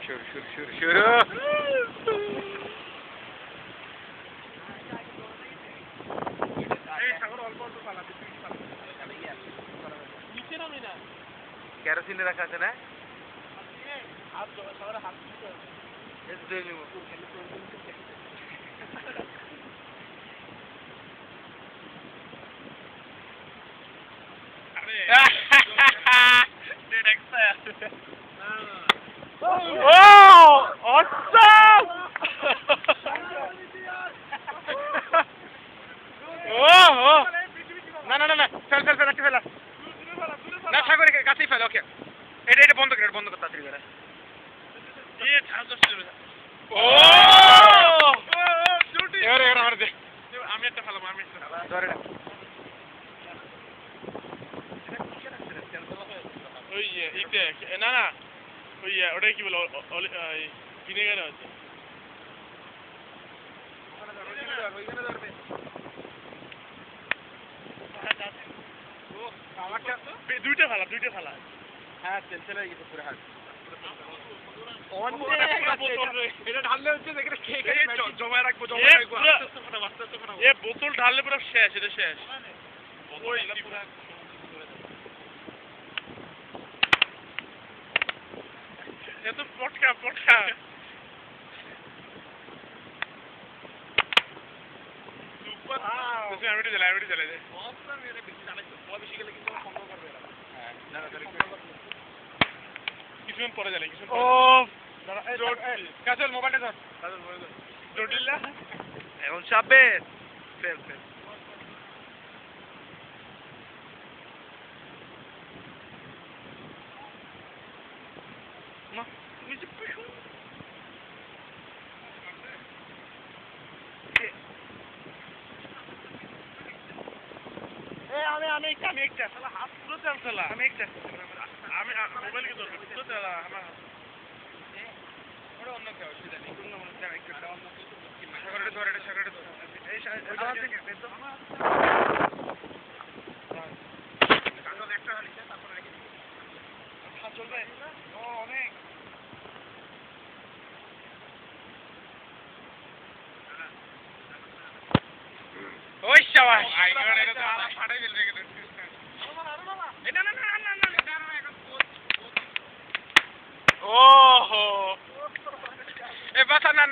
শুরু কেরোসিনে রাখা আছে না না না না না ফেল ফেল ফেল ফেলা না সাগরে কাছেই ফেল ওকে এটা বন্ধ করে তাড়াতাড়ি করে আমি একটা ফেলাম আমি ধরে ওই না না ওই ওটাই কি বলো ভিনেগার আছে দুইটা ফালা হ্যাঁ তেল ফেলে গেছে পুরো হাত বোতল ঢাললে পুরো শেষ এটা শেষ এত পটকা আমি চলে যায় কিছুক্ষণ পরে জানি কাজল মোবাইলটা ধর জটিল্লা এখন চাপে ফেল আমি একটা হাত পুরো চালছিলাম আমি মোবাইলকে ধরবো পুরো চালা আমার ওটা অন্য কেউ অসুবিধা নেই কোনো সাগরে ধর এই একটা হলিছে তারপরে চলবে ও অনেক ওই শাবাশ এটা তো আলা ফাটাই দিল রে না ওহো এ বাসা না